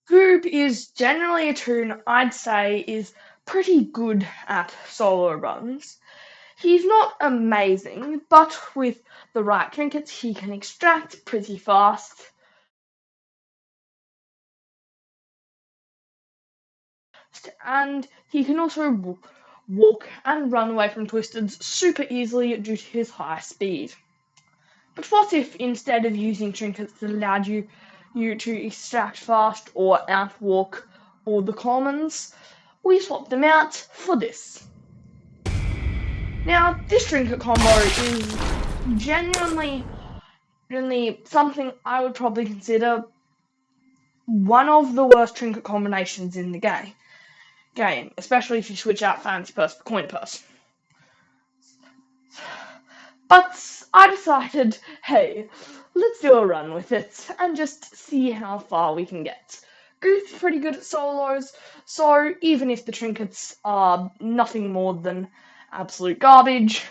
Goob is generally a toon I'd say is pretty good at solo runs. He's not amazing, but with the right trinkets he can extract pretty fast. And he can also walk and run away from twisteds super easily due to his high speed. But what if instead of using trinkets that allowed you to extract fast or outwalk all the commons, we swapped them out for this. Now, this trinket combo is genuinely something I would probably consider one of the worst trinket combinations in the game, especially if you switch out fancy purse for coin purse. But I decided, hey, let's do a run with it and just see how far we can get. Goof's pretty good at solos, so even if the trinkets are nothing more than absolute garbage,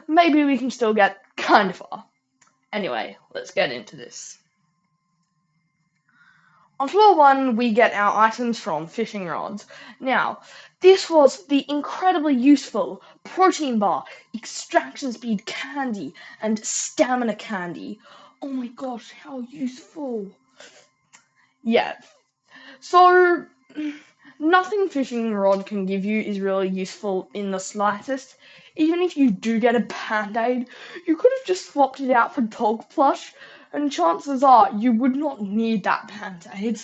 maybe we can still get kind of far. Anyway, let's get into this. On floor 1, we get our items from fishing rods. Now, this was the incredibly useful protein bar, extraction speed candy, and stamina candy. Oh my gosh, how useful. Yeah, so nothing fishing rod can give you is really useful in the slightest. Even if you do get a band-aid, you could have just swapped it out for dog plush, and chances are you would not need that band-aid.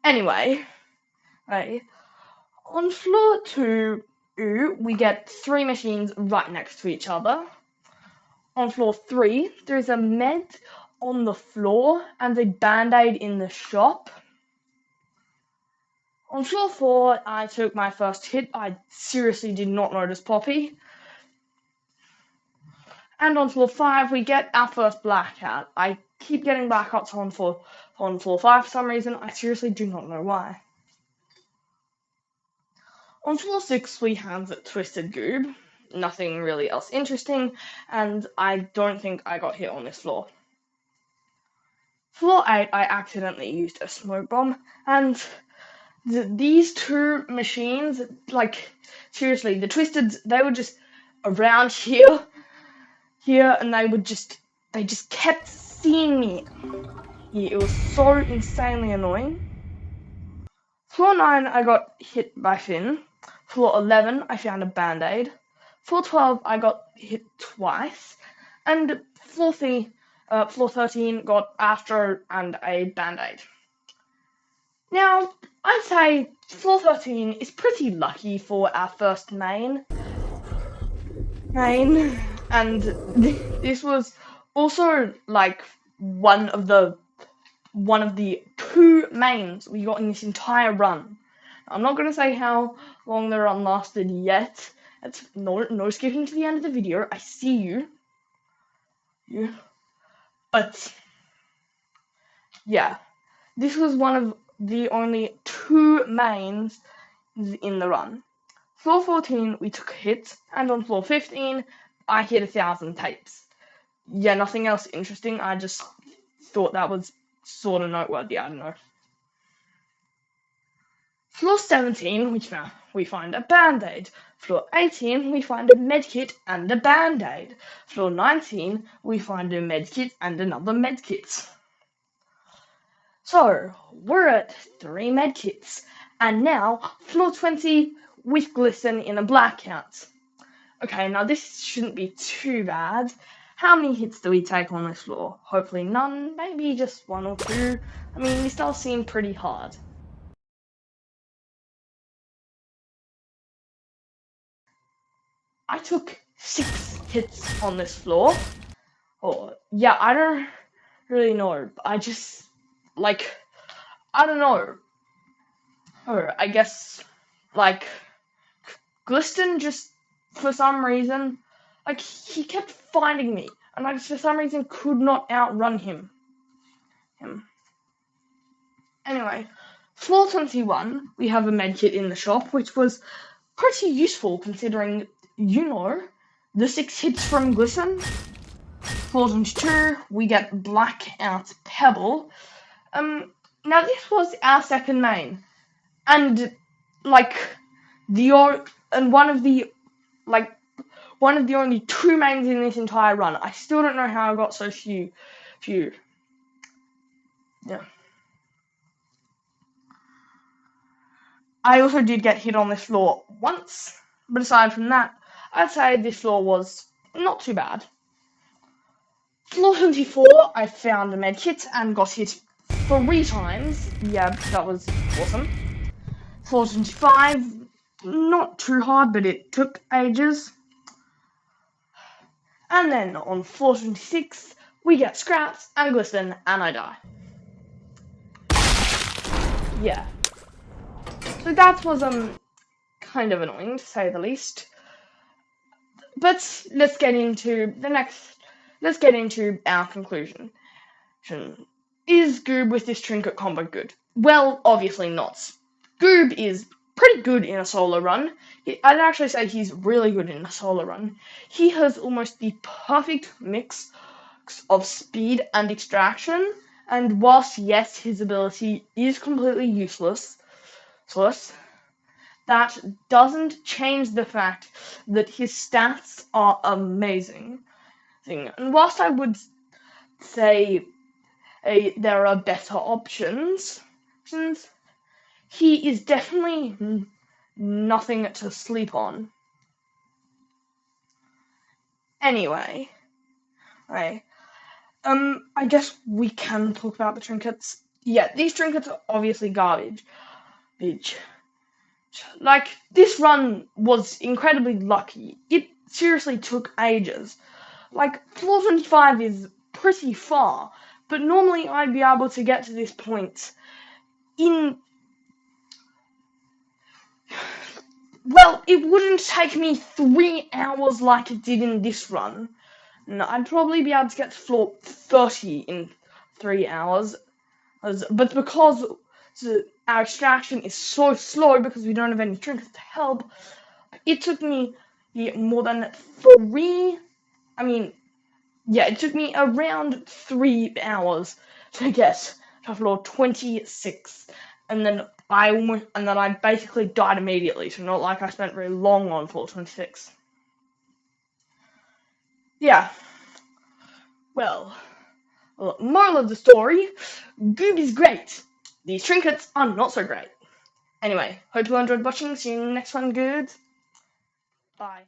Anyway, right, on floor 2, we get 3 machines right next to each other. On floor 3, there's a med on the floor and a band-aid in the shop. On floor 4, I took my first hit. I seriously did not notice Poppy. And on floor 5, we get our first blackout. I keep getting blackouts on floor 5 for some reason. I seriously do not know why. On floor 6, we have Twisted Goob. Nothing really else interesting, and I don't think I got hit on this floor. Floor 8, I accidentally used a smoke bomb, and these two machines, like, seriously, the Twisteds, they were just around here, and they just kept seeing me. Yeah, it was so insanely annoying. Floor 9, I got hit by Finn. Floor 11, I found a band-aid. Floor 12, I got hit twice. And floor 13 got Astro and a band-aid. Now, I'd say floor 13 is pretty lucky for our first main. And this was also like one of the 2 mains we got in this entire run. I'm not going to say how long the run lasted yet. It's no skipping to the end of the video. I see you. But yeah, this was one of the only 2 mains in the run. Floor 14, we took a hit, and on floor 15, I hit 1,000 tapes. Yeah, nothing else interesting. I just thought that was sort of noteworthy. I don't know. Floor 17, we find a band-aid. Floor 18, we find a medkit and a band-aid. Floor 19, we find a medkit and another medkit. So, we're at 3 medkits. And now, floor 20 with glisten in a blackout. Okay, now this shouldn't be too bad. How many hits do we take on this floor? Hopefully none, maybe just 1 or 2. I mean, this does seem pretty hard. I took 6 hits on this floor. Oh, yeah, I don't really know. I just, like, I don't know. Or I guess, like, Gliston just, for some reason, like, he kept finding me. And I just, for some reason, could not outrun him. Anyway, floor 21, we have a medkit in the shop, which was pretty useful considering, the 6 hits from Glisten. Floor 22, we get Blackout Pebble. Now this was our second main, and like one of the only two mains in this entire run. I still don't know how I got so few. Yeah. I also did get hit on this floor once, but aside from that, I'd say this floor was not too bad. Floor 24, I found a med kit and got hit 3 times. Yeah, that was awesome. Floor 25, not too hard, but it took ages. And then on floor 26, we get scraps and glisten, and I die. Yeah. So that was kind of annoying, to say the least. But let's get into our conclusion. Is Goob with this trinket combo good? Well, obviously not. Goob is pretty good in a solo run. I'd actually say he's really good in a solo run. He has almost the perfect mix of speed and extraction, and whilst yes, his ability is completely useless, that doesn't change the fact that his stats are amazing. And whilst I would say there are better options, he is definitely nothing to sleep on. Anyway, I guess we can talk about the trinkets. Yeah, these trinkets are obviously garbage. Like, this run was incredibly lucky. It seriously took ages. Like, floor 25 is pretty far, but normally I'd be able to get to this point in... Well, it wouldn't take me 3 hours like it did in this run. No, I'd probably be able to get to floor 30 in 3 hours. But because our extraction is so slow because we don't have any trinkets to help, it took me more than 3... it took me around 3 hours to get to floor 26, and then I basically died immediately. So not like I spent very long on floor 26. Yeah. Well, moral of the story: Goob is great. These trinkets are not so great. Anyway, hope you enjoyed watching. See you in the next one. Good. Bye.